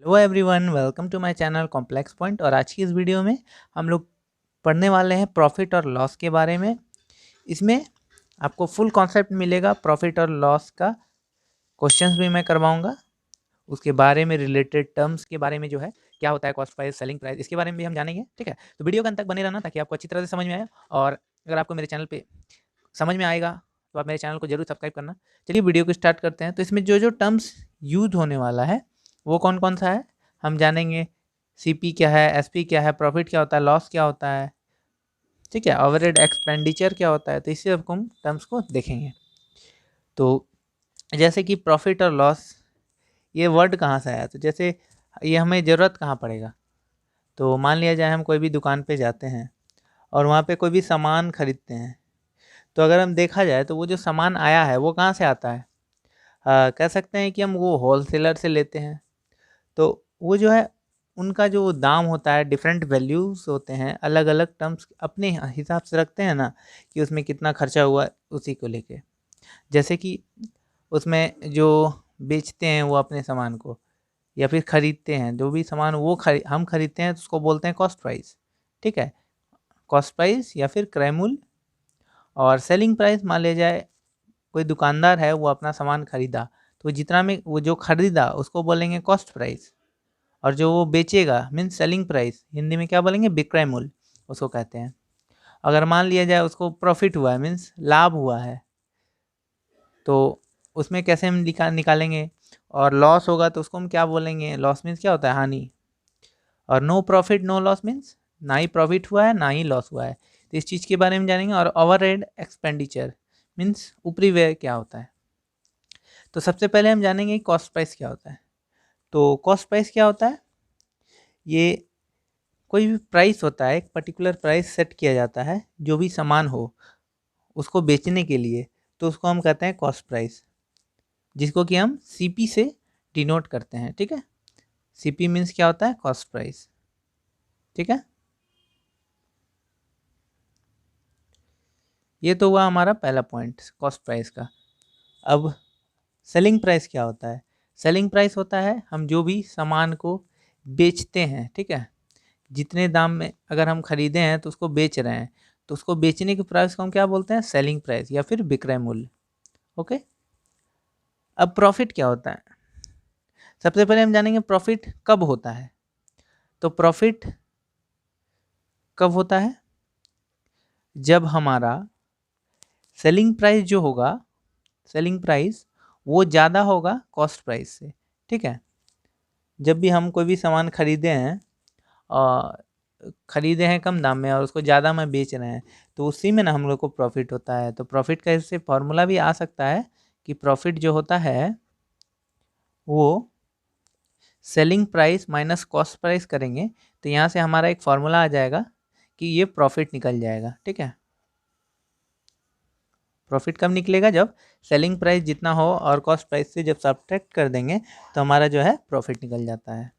Hello everyone, welcome to my channel complex point. और आज की इस वीडियो में हम लोग पढ़ने वाले हैं प्रॉफिट और लॉस के बारे में। इसमें आपको फुल कॉन्सेप्ट मिलेगा। प्रॉफिट और लॉस का क्वेश्चंस भी मैं करवाऊंगा, उसके बारे में रिलेटेड टर्म्स के बारे में जो है क्या होता है कॉस्ट प्राइस, सेलिंग प्राइस, इसके बारे में भी हम जानेंगे। ठीक है, तो वीडियो के अंत तक बने रहना ताकि आपको अच्छी तरह से समझ में आए। और अगर आपको मेरे चैनल पर समझ में आएगा तो आप मेरे चैनल को जरूर सब्सक्राइब करना। चलिए वीडियो को स्टार्ट करते हैं। तो इसमें जो जो टर्म्स यूज होने वाला है वो कौन कौन सा है हम जानेंगे। सीपी क्या है, एसपी क्या है, प्रॉफिट क्या होता है, लॉस क्या होता है, ठीक है, ओवरहेड एक्सपेंडिचर क्या होता है। तो इसी सबको हम टर्म्स को देखेंगे। तो जैसे कि प्रॉफिट और लॉस, ये वर्ड कहाँ से आया, तो जैसे ये हमें ज़रूरत कहाँ पड़ेगा। तो मान लिया जाए हम कोई भी दुकान पे जाते हैं और वहाँ पे कोई भी सामान खरीदते हैं। तो अगर हम देखा जाए तो वो जो सामान आया है वो कहाँ से आता है, कह सकते हैं कि हम वो होलसेलर से लेते हैं। तो वो जो है उनका जो दाम होता है, डिफरेंट वैल्यूज़ होते हैं, अलग अलग टर्म्स अपने हिसाब से रखते हैं ना, कि उसमें कितना खर्चा हुआ उसी को लेके। जैसे कि उसमें जो बेचते हैं वो अपने सामान को या फिर ख़रीदते हैं, जो भी सामान वो हम खरीदते हैं तो उसको बोलते हैं कॉस्ट प्राइस। ठीक है, कॉस्ट प्राइस या फिर क्रय मूल्य। और सेलिंग प्राइस, मान लिया जाए कोई दुकानदार है, वो अपना सामान खरीदा तो जितना में वो जो खरीदा उसको बोलेंगे कॉस्ट प्राइस। और जो वो बेचेगा मीन्स सेलिंग प्राइस, हिंदी में क्या बोलेंगे, विक्रय मूल्य उसको कहते हैं। अगर मान लिया जाए उसको प्रॉफिट हुआ है मीन्स लाभ हुआ है, तो उसमें कैसे हम निकालेंगे। और लॉस होगा तो उसको हम क्या बोलेंगे, लॉस मीन्स क्या होता है, हानि। और no profit no loss means ना ही प्रॉफिट हुआ है ना ही लॉस हुआ है। तो इस चीज़ के बारे में जानेंगे। और ओवरहेड एक्सपेंडिचर मीन्स ऊपरी व्यय क्या होता है। तो सबसे पहले हम जानेंगे कॉस्ट प्राइस क्या होता है। तो कॉस्ट प्राइस क्या होता है, ये कोई भी प्राइस होता है, एक पर्टिकुलर प्राइस सेट किया जाता है जो भी सामान हो उसको बेचने के लिए, तो उसको हम कहते हैं कॉस्ट प्राइस, जिसको कि हम सीपी से डिनोट करते हैं। ठीक है, सीपी मीन्स क्या होता है, कॉस्ट प्राइस। ठीक है, ये तो हुआ हमारा पहला पॉइंट कॉस्ट प्राइस का। अब सेलिंग प्राइस क्या होता है। सेलिंग प्राइस होता है हम जो भी सामान को बेचते हैं, ठीक है, जितने दाम में अगर हम खरीदे हैं तो उसको बेच रहे हैं, तो उसको बेचने के प्राइस को हम क्या बोलते हैं, सेलिंग प्राइस या फिर विक्रय मूल्य। ओके, अब प्रॉफिट क्या होता है। सबसे पहले हम जानेंगे प्रॉफिट कब होता है। तो प्रॉफिट कब होता है, जब हमारा सेलिंग प्राइस जो होगा, सेलिंग प्राइस वो ज़्यादा होगा कॉस्ट प्राइस से। ठीक है, जब भी हम कोई भी सामान खरीदे हैं और खरीदे हैं कम दाम में और उसको ज़्यादा में बेच रहे हैं, तो उसी में ना हम लोग को प्रॉफिट होता है। तो प्रॉफिट का इससे फॉर्मूला भी आ सकता है कि प्रॉफिट जो होता है वो selling price minus cost price करेंगे, तो यहाँ से हमारा एक फॉर्मूला आ जाएगा कि ये प्रॉफिट निकल जाएगा। ठीक है, प्रॉफिट कब निकलेगा, जब सेलिंग प्राइस जितना हो और कॉस्ट प्राइस से जब सब्ट्रैक्ट कर देंगे तो हमारा जो है प्रॉफिट निकल जाता है।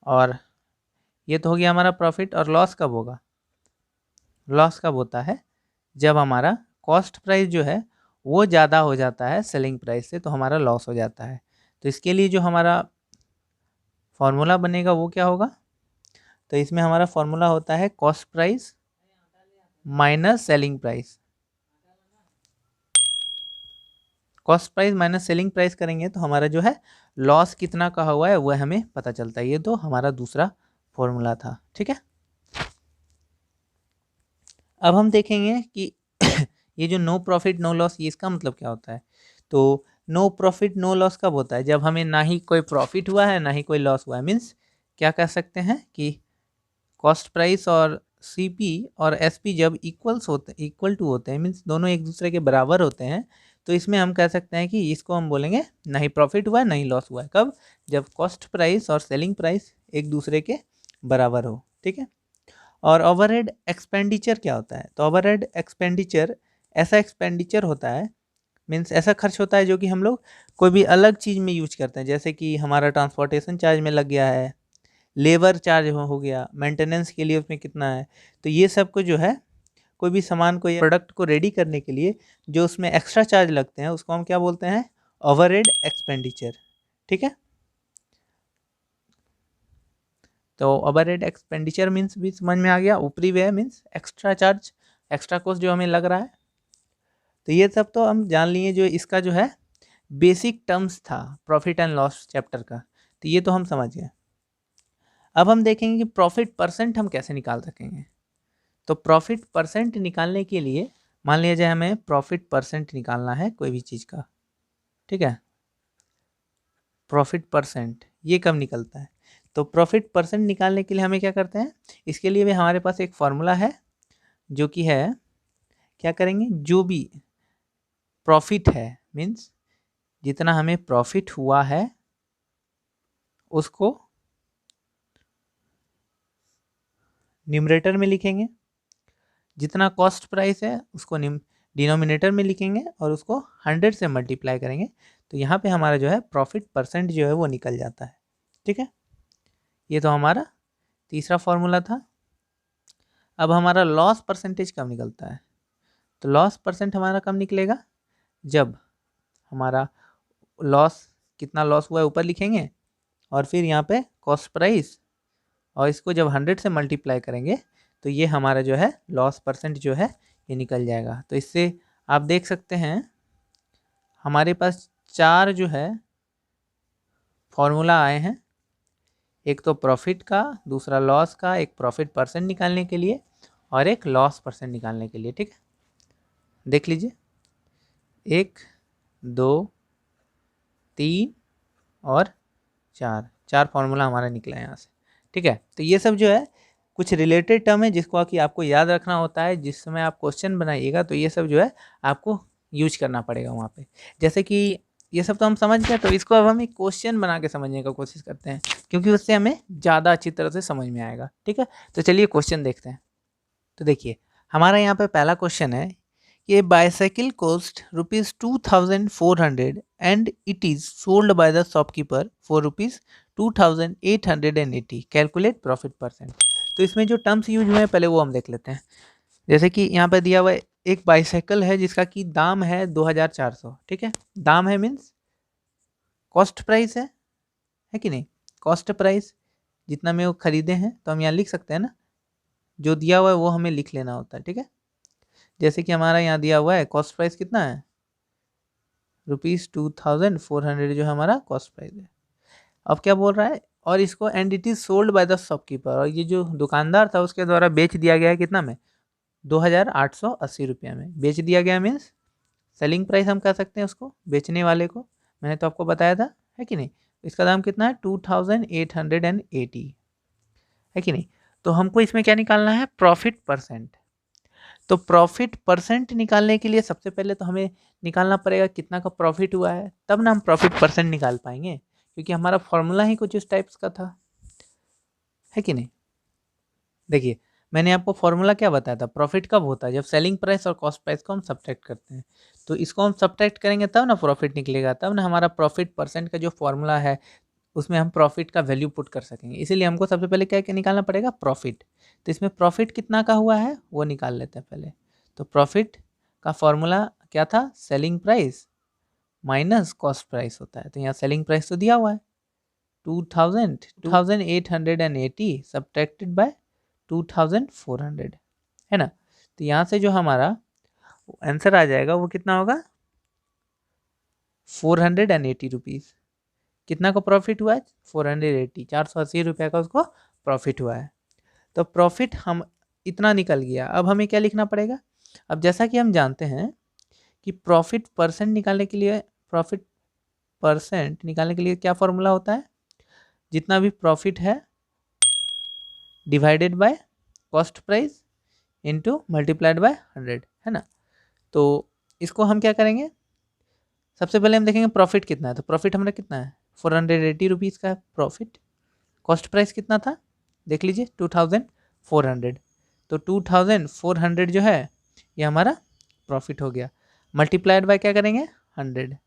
और ये तो हो गया हमारा प्रॉफिट। और लॉस कब होगा, लॉस कब होता है, जब हमारा कॉस्ट प्राइस जो है वो ज़्यादा हो जाता है सेलिंग प्राइस से, तो हमारा लॉस हो जाता है। तो इसके लिए जो हमारा फॉर्मूला बनेगा वो क्या होगा, तो इसमें हमारा फॉर्मूला होता है cost price minus selling price. Cost price minus selling price करेंगे तो हमारा जो है लॉस कितना का हुआ है वह हमें पता चलता है। ये तो हमारा दूसरा फॉर्मूला था। ठीक है, अब हम देखेंगे कि ये जो नो प्रॉफिट नो लॉस, ये इसका मतलब क्या होता है। तो नो प्रॉफिट नो लॉस कब होता है, जब हमें ना ही कोई प्रॉफिट हुआ है ना ही कोई लॉस हुआ है। मीन्स क्या कह सकते हैं कि कॉस्ट प्राइस और सीपी और एसपी जब इक्वल टू होते हैं, मीन्स दोनों एक दूसरे के बराबर होते हैं, तो इसमें हम कह सकते हैं कि इसको हम बोलेंगे ना ही प्रॉफिट हुआ है ना ही लॉस हुआ है। कब, जब कॉस्ट प्राइस और सेलिंग प्राइस एक दूसरे के बराबर हो। ठीक है, और ओवरहेड एक्सपेंडिचर क्या होता है। तो ओवरहेड एक्सपेंडिचर ऐसा एक्सपेंडिचर होता है, मीन्स ऐसा खर्च होता है जो कि हम लोग कोई भी अलग चीज़ में यूज करते हैं। जैसे कि हमारा ट्रांसपोर्टेशन चार्ज में लग गया है, लेबर चार्ज हो गया, मेंटेनेंस के लिए उसमें कितना है। तो ये सब को जो है कोई भी सामान को या प्रोडक्ट को रेडी करने के लिए जो उसमें एक्स्ट्रा चार्ज लगते हैं उसको हम क्या बोलते हैं, ओवरहेड एक्सपेंडिचर। ठीक है, तो ओवरहेड एक्सपेंडिचर मीन्स भी समझ में आ गया, ऊपरी व्यय means extra charge, extra cost जो हमें लग रहा है। तो ये सब तो हम जान लिए, जो इसका जो है बेसिक टर्म्स था प्रॉफिट एंड लॉस चैप्टर का, तो ये तो हम समझ गए। अब हम देखेंगे कि प्रॉफिट परसेंट हम कैसे निकाल सकेंगे। तो प्रॉफिट परसेंट निकालने के लिए मान लिया जाए हमें प्रॉफिट परसेंट निकालना है कोई भी चीज़ का, ठीक है। प्रॉफिट परसेंट ये कब निकलता है, तो प्रॉफिट परसेंट निकालने के लिए हमें क्या करते हैं, इसके लिए भी हमारे पास एक फॉर्मूला है, जो कि है क्या करेंगे, जो भी प्रॉफिट है मीन्स जितना हमें प्रॉफिट हुआ है उसको न्यूमरेटर में लिखेंगे, जितना कॉस्ट प्राइस है उसको डिनोमिनेटर में लिखेंगे और उसको 100 से मल्टीप्लाई करेंगे, तो यहाँ पे हमारा जो है प्रॉफिट परसेंट जो है वो निकल जाता है, ठीक है। ये तो हमारा तीसरा फॉर्मूला था। अब हमारा लॉस परसेंटेज कब निकलता है, तो लॉस परसेंट हमारा कब निकलेगा, जब हमारा लॉस कितना लॉस हुआ है ऊपर लिखेंगे और फिर यहाँ पे कॉस्ट प्राइस और इसको जब 100 से मल्टीप्लाई करेंगे तो ये हमारा जो है लॉस परसेंट जो है ये निकल जाएगा। तो इससे आप देख सकते हैं हमारे पास 4 जो है फॉर्मूला आए हैं, एक तो प्रॉफिट का, दूसरा लॉस का, एक प्रॉफिट परसेंट निकालने के लिए और एक लॉस परसेंट निकालने के लिए, ठीक है। देख लीजिए 1 2 3 और 4 फॉर्मूला हमारा निकला है यहाँ से, ठीक है। तो ये सब जो है कुछ रिलेटेड टर्म है जिसको कि आपको याद रखना होता है, जिस समय आप क्वेश्चन बनाइएगा तो ये सब जो है आपको यूज करना पड़ेगा वहाँ पे। जैसे कि ये सब तो हम समझ गए, तो इसको अब हम एक क्वेश्चन बना के समझने का कोशिश करते हैं, क्योंकि उससे हमें ज़्यादा अच्छी तरह से समझ में आएगा, ठीक है। तो चलिए क्वेश्चन देखते हैं। तो देखिए हमारा यहाँ पे पहला क्वेश्चन है, ये bicycle cost ₹2400 and it is sold by the shopkeeper for ₹2880, calculate profit percent. तो इसमें जो टर्म्स यूज हुए हैं पहले वो हम देख लेते हैं। जैसे कि यहाँ पे दिया हुआ है एक बाईसाइकिल है जिसका कि दाम है 2400, ठीक है। दाम है मीन्स कॉस्ट प्राइस है कि नहीं, कॉस्ट प्राइस जितना में वो खरीदे हैं, तो हम यहाँ लिख सकते हैं ना, जो दिया हुआ है वो हमें लिख लेना होता है, ठीक है। जैसे कि हमारा यहाँ दिया हुआ है कॉस्ट प्राइस कितना है, ₹2400 जो हमारा कॉस्ट प्राइस है। अब क्या बोल रहा है, और इसको and it is sold by the shopkeeper, और ये जो दुकानदार था उसके द्वारा बेच दिया गया है कितना में, 2880 रुपये में बेच दिया गया। मीन्स सेलिंग प्राइस हम कह सकते हैं उसको, बेचने वाले को, मैंने तो आपको बताया था, है कि नहीं। इसका दाम कितना है 2880, है कि नहीं। तो हमको इसमें क्या निकालना है, प्रॉफिट परसेंट। तो प्रॉफिट परसेंट निकालने के लिए सबसे पहले तो हमें निकालना पड़ेगा कितना का प्रॉफिट हुआ है, तब ना हम प्रॉफिट परसेंट निकाल पाएंगे, क्योंकि हमारा फॉर्मूला ही कुछ इस टाइप्स का था, है कि नहीं। देखिए मैंने आपको फॉर्मूला क्या बताया था, प्रॉफिट कब होता है, जब सेलिंग प्राइस और कॉस्ट प्राइस को हम सब्ट्रैक्ट करते हैं। तो इसको हम सब्ट्रैक्ट करेंगे तब ना प्रॉफिट निकलेगा, तब ना हमारा प्रॉफिट परसेंट का जो फॉर्मूला है उसमें हम प्रॉफिट का वैल्यू पुट कर सकेंगे। इसीलिए हमको सबसे पहले क्या क्या निकालना पड़ेगा, प्रॉफिट। तो इसमें प्रॉफिट कितना का हुआ है वो निकाल लेते हैं पहले। तो प्रॉफिट का फॉर्मूला क्या था, selling price minus cost price होता है। तो यहाँ सेलिंग प्राइस तो दिया हुआ है 2880 सब्ट्रैक्टेड बाय 2400, है ना। तो यहाँ से जो हमारा आंसर आ जाएगा वो कितना होगा, 480 रुपीज़। कितना का प्रॉफिट हुआ है, 480, 480 रुपये का उसको प्रॉफिट हुआ है। तो प्रॉफिट हम इतना निकल गया। अब हमें क्या लिखना पड़ेगा, अब जैसा कि हम जानते हैं कि प्रॉफिट परसेंट निकालने के लिए, प्रॉफिट परसेंट निकालने के लिए क्या फॉर्मूला होता है, जितना भी प्रॉफिट है divided by cost price into multiplied by 100, है ना। तो इसको हम क्या करेंगे, सबसे पहले हम देखेंगे प्रॉफिट कितना है। तो प्रॉफिट हमारा कितना है, 480 रुपीज़ का प्रॉफिट। कॉस्ट प्राइस कितना था, देख लीजिए 2400। तो 2400 जो है ये हमारा प्रॉफिट हो गया, मल्टीप्लाइड बाय क्या करेंगे, 100।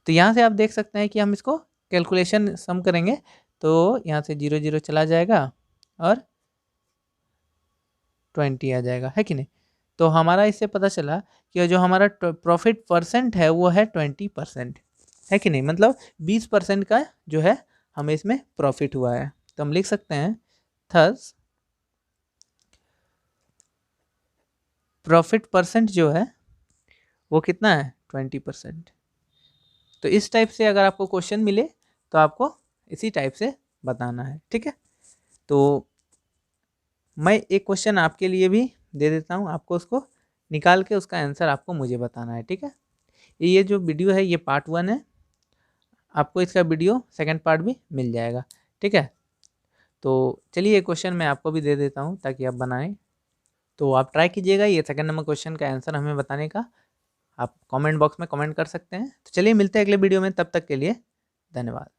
तो यहाँ से आप देख सकते हैं कि हम इसको कैलकुलेशन सम करेंगे तो यहाँ से 0 0 चला जाएगा और 20 आ जाएगा, है कि नहीं। तो हमारा इससे पता चला कि जो हमारा प्रॉफिट परसेंट है वो है 20%, है कि नहीं। मतलब 20% का जो है हमें इसमें प्रॉफिट हुआ है। तो हम लिख सकते हैं थस प्रॉफिट परसेंट जो है वो कितना है 20%। तो इस टाइप से अगर आपको क्वेश्चन मिले तो आपको इसी टाइप से बताना है, ठीक है। तो मैं एक क्वेश्चन आपके लिए भी दे देता हूँ, आपको उसको निकाल के उसका आंसर आपको मुझे बताना है, ठीक है। ये जो वीडियो है ये पार्ट 1 है, आपको इसका वीडियो सेकंड पार्ट भी मिल जाएगा, ठीक है। तो चलिए एक क्वेश्चन मैं आपको भी दे देता हूँ ताकि आप बनाएं। तो आप ट्राई कीजिएगा ये सेकंड नंबर क्वेश्चन का आंसर हमें बताने का, आप कमेंट बॉक्स में कमेंट कर सकते हैं। तो चलिए मिलते हैं अगले वीडियो में, तब तक के लिए धन्यवाद।